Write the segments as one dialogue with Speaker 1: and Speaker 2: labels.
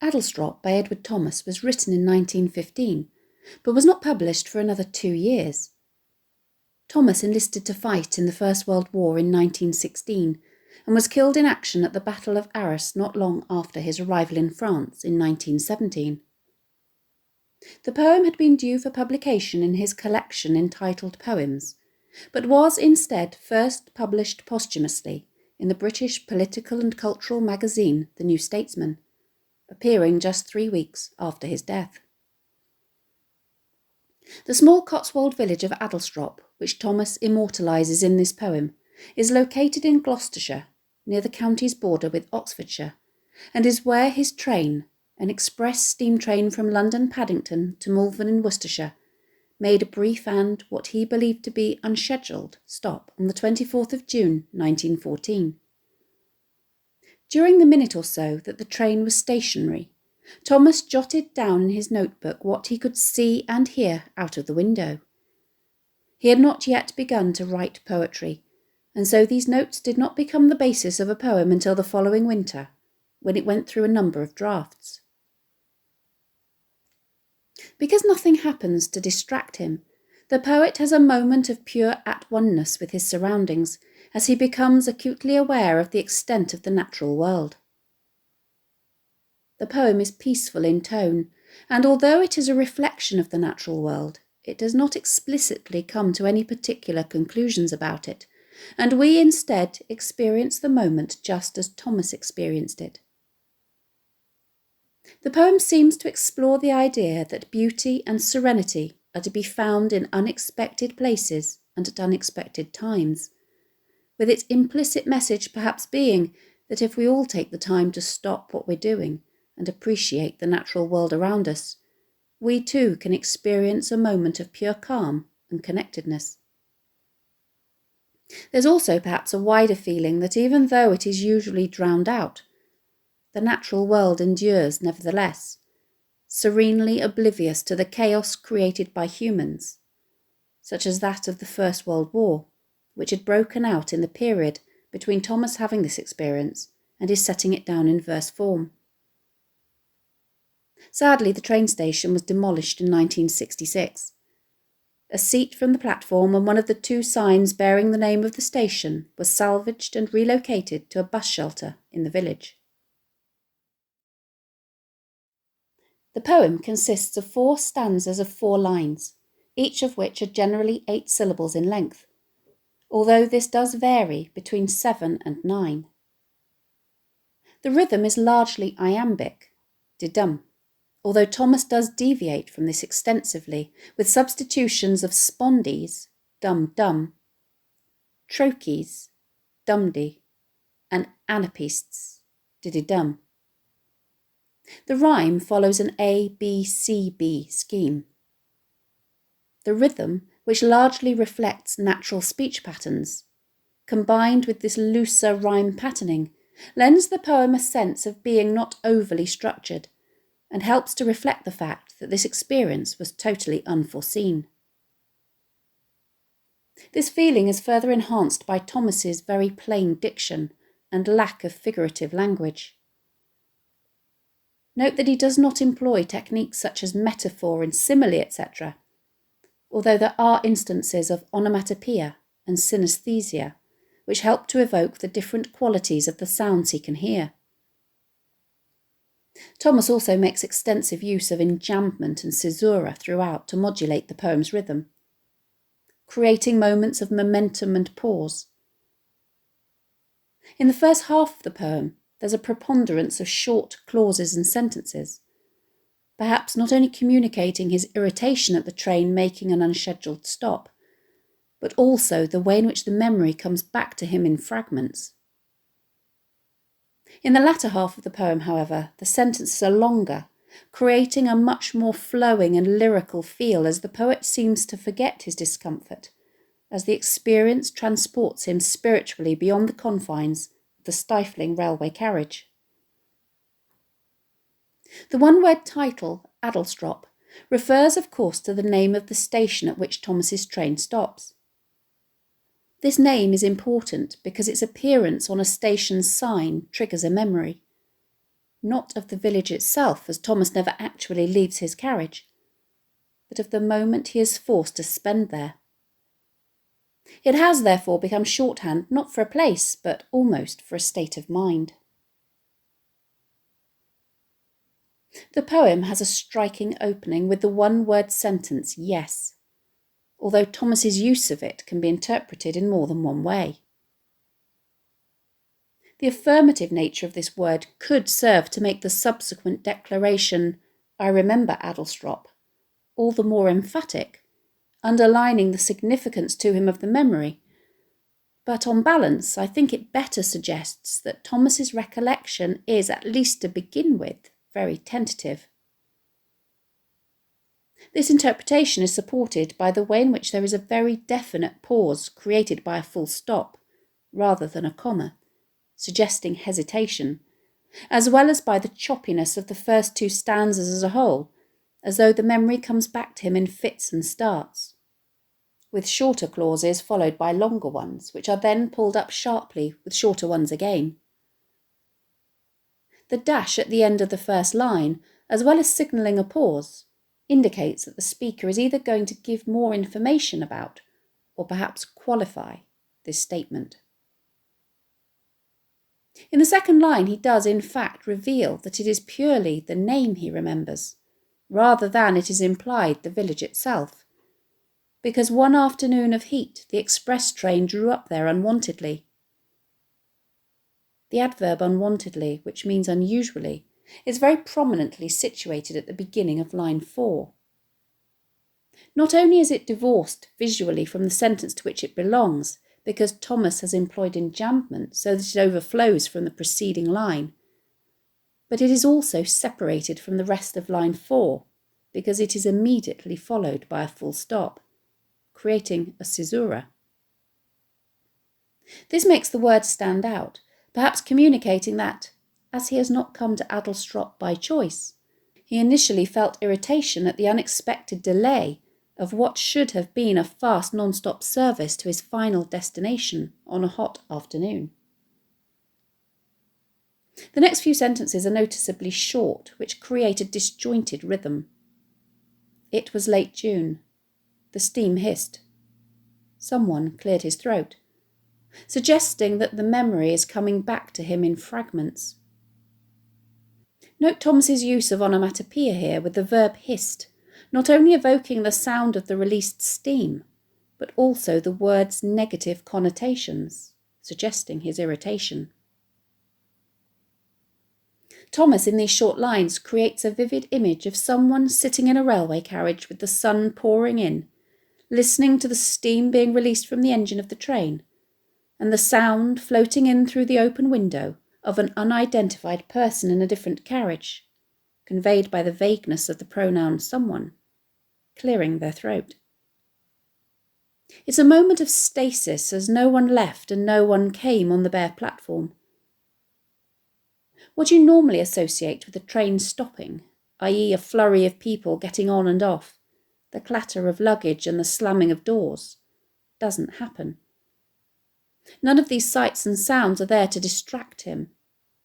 Speaker 1: Adlestrop by Edward Thomas was written in 1915, but was not published for another 2 years. Thomas enlisted to fight in the First World War in 1916 and was killed in action at the Battle of Arras not long after his arrival in France in 1917. The poem had been due for publication in his collection entitled Poems, but was instead first published posthumously in the British political and cultural magazine The New Statesman, appearing just 3 weeks after his death. The small Cotswold village of Adlestrop, which Thomas immortalises in this poem, is located in Gloucestershire, near the county's border with Oxfordshire, and is where his train, an express steam train from London Paddington to Malvern in Worcestershire, made a brief and, what he believed to be unscheduled, stop on the 24th of June 1914. During the minute or so that the train was stationary, Thomas jotted down in his notebook what he could see and hear out of the window. He had not yet begun to write poetry, and so these notes did not become the basis of a poem until the following winter, when it went through a number of drafts. Because nothing happens to distract him, the poet has a moment of pure at-oneness with his surroundings as he becomes acutely aware of the extent of the natural world. The poem is peaceful in tone, and although it is a reflection of the natural world, it does not explicitly come to any particular conclusions about it, and we instead experience the moment just as Thomas experienced it. The poem seems to explore the idea that beauty and serenity are to be found in unexpected places and at unexpected times, with its implicit message perhaps being that if we all take the time to stop what we're doing and appreciate the natural world around us, we too can experience a moment of pure calm and connectedness. There's also perhaps a wider feeling that even though it is usually drowned out, the natural world endures nevertheless, serenely oblivious to the chaos created by humans, such as that of the First World War, which had broken out in the period between Thomas having this experience and his setting it down in verse form. Sadly, the train station was demolished in 1966. A seat from the platform and one of the 2 signs bearing the name of the station was salvaged and relocated to a bus shelter in the village. The poem consists of 4 stanzas of 4 lines, each of which are generally 8 syllables in length, although this does vary between 7 and 9. The rhythm is largely iambic, didum, although Thomas does deviate from this extensively, with substitutions of spondies, dum-dum, trochees, dum-de, and anapaests, diddy-dum. The rhyme follows an A-B-C-B scheme. The rhythm, which largely reflects natural speech patterns, combined with this looser rhyme patterning, lends the poem a sense of being not overly structured, and helps to reflect the fact that this experience was totally unforeseen. This feeling is further enhanced by Thomas's very plain diction and lack of figurative language. Note that he does not employ techniques such as metaphor and simile, etc., although there are instances of onomatopoeia and synesthesia, which help to evoke the different qualities of the sounds he can hear. Thomas also makes extensive use of enjambment and caesura throughout to modulate the poem's rhythm, creating moments of momentum and pause. In the first half of the poem, there's a preponderance of short clauses and sentences, perhaps not only communicating his irritation at the train making an unscheduled stop, but also the way in which the memory comes back to him in fragments. In the latter half of the poem, however, the sentences are longer, creating a much more flowing and lyrical feel as the poet seems to forget his discomfort, as the experience transports him spiritually beyond the confines of the stifling railway carriage. The one-word title, Adlestrop, refers of course to the name of the station at which Thomas's train stops. This name is important because its appearance on a station's sign triggers a memory. not of the village itself, as Thomas never actually leaves his carriage, but of the moment he is forced to spend there. It has therefore become shorthand not for a place, but almost for a state of mind. The poem has a striking opening with the one-word sentence, yes, although Thomas's use of it can be interpreted in more than one way. The affirmative nature of this word could serve to make the subsequent declaration, "I remember Adlestrop," all the more emphatic, underlining the significance to him of the memory. But on balance, I think it better suggests that Thomas's recollection is, at least to begin with, very tentative. This interpretation is supported by the way in which there is a very definite pause created by a full stop, rather than a comma, suggesting hesitation, as well as by the choppiness of the first two stanzas as a whole, as though the memory comes back to him in fits and starts, with shorter clauses followed by longer ones, which are then pulled up sharply with shorter ones again. The dash at the end of the first line, as well as signalling a pause, indicates that the speaker is either going to give more information about, or perhaps qualify, this statement. In the second line, he does in fact reveal that it is purely the name he remembers, rather than it is implied the village itself, because one afternoon of heat the express train drew up there unwontedly. The adverb unwontedly, which means unusually, is very prominently situated at the beginning of line 4. Not only is it divorced visually from the sentence to which it belongs, because Thomas has employed enjambment so that it overflows from the preceding line, but it is also separated from the rest of line 4, because it is immediately followed by a full stop, creating a caesura. This makes the word stand out, perhaps communicating that, as he has not come to Adlestrop by choice, he initially felt irritation at the unexpected delay of what should have been a fast non-stop service to his final destination on a hot afternoon. The next few sentences are noticeably short, which create a disjointed rhythm. It was late June. The steam hissed. Someone cleared his throat, suggesting that the memory is coming back to him in fragments. Note Thomas's use of onomatopoeia here with the verb hissed, not only evoking the sound of the released steam, but also the word's negative connotations, suggesting his irritation. Thomas, in these short lines, creates a vivid image of someone sitting in a railway carriage with the sun pouring in, listening to the steam being released from the engine of the train, and the sound floating in through the open window of an unidentified person in a different carriage, conveyed by the vagueness of the pronoun someone, clearing their throat. It's a moment of stasis as no one left and no one came on the bare platform. What you normally associate with a train stopping, i.e. a flurry of people getting on and off, the clatter of luggage and the slamming of doors, doesn't happen. None of these sights and sounds are there to distract him,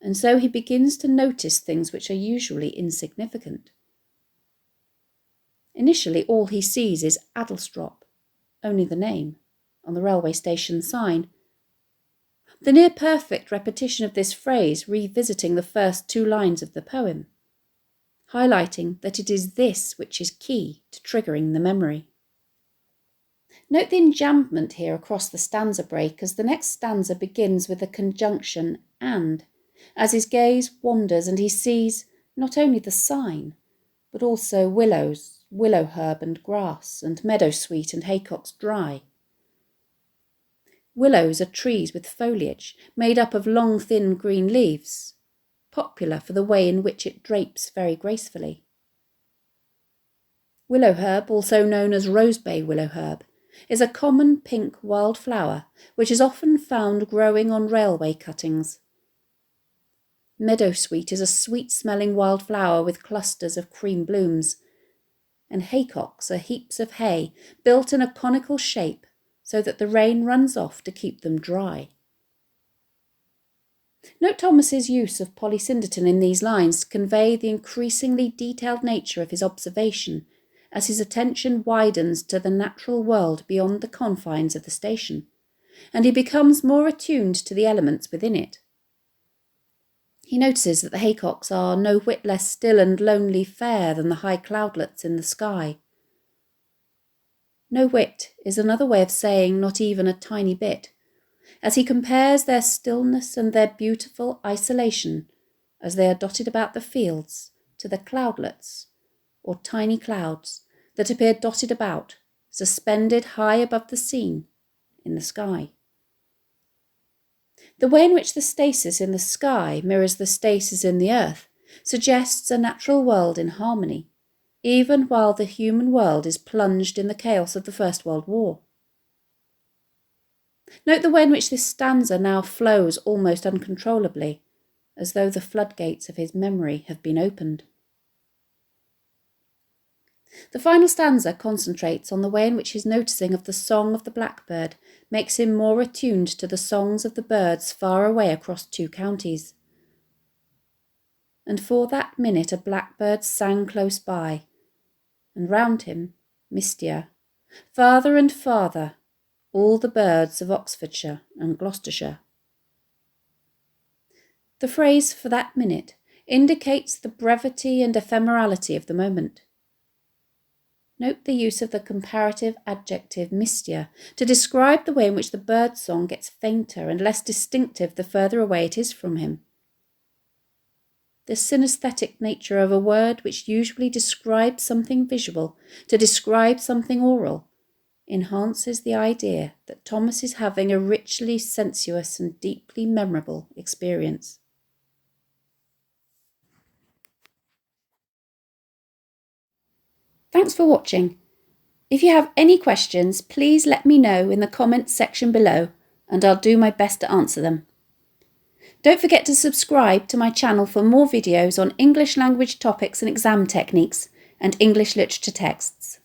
Speaker 1: and so he begins to notice things which are usually insignificant. Initially, all he sees is Adlestrop, only the name, on the railway station sign. The near-perfect repetition of this phrase revisiting the first two lines of the poem, highlighting that it is this which is key to triggering the memory. Note the enjambment here across the stanza break, as the next stanza begins with the conjunction and, as his gaze wanders and he sees not only the sign, but also willows, willow herb and grass, and meadowsweet and haycocks dry. Willows are trees with foliage made up of long thin green leaves, popular for the way in which it drapes very gracefully. Willow herb, also known as rosebay willow herb, is a common pink wild flower which is often found growing on railway cuttings. Meadowsweet is a sweet-smelling wild flower with clusters of cream blooms, and haycocks are heaps of hay built in a conical shape so that the rain runs off to keep them dry. Note Thomas's use of polysyndeton in these lines to convey the increasingly detailed nature of his observation as his attention widens to the natural world beyond the confines of the station, and he becomes more attuned to the elements within it. He notices that the haycocks are no whit less still and lonely fair than the high cloudlets in the sky. No whit is another way of saying not even a tiny bit, as he compares their stillness and their beautiful isolation as they are dotted about the fields to the cloudlets, or tiny clouds, that appear dotted about, suspended high above the scene, in the sky. The way in which the stasis in the sky mirrors the stasis in the earth suggests a natural world in harmony, even while the human world is plunged in the chaos of the First World War. Note the way in which this stanza now flows almost uncontrollably, as though the floodgates of his memory have been opened. The final stanza concentrates on the way in which his noticing of the song of the blackbird makes him more attuned to the songs of the birds far away across 2 counties. And for that minute a blackbird sang close by, and round him, mistier, farther and farther, all the birds of Oxfordshire and Gloucestershire. The phrase "for that minute" indicates the brevity and ephemerality of the moment. Note the use of the comparative adjective mistier to describe the way in which the bird song gets fainter and less distinctive the further away it is from him. The synesthetic nature of a word which usually describes something visual to describe something oral enhances the idea that Thomas is having a richly sensuous and deeply memorable experience. Thanks for watching. If you have any questions, please let me know in the comments section below, and I'll do my best to answer them. Don't forget to subscribe to my channel for more videos on English language topics and exam techniques, and English literature texts.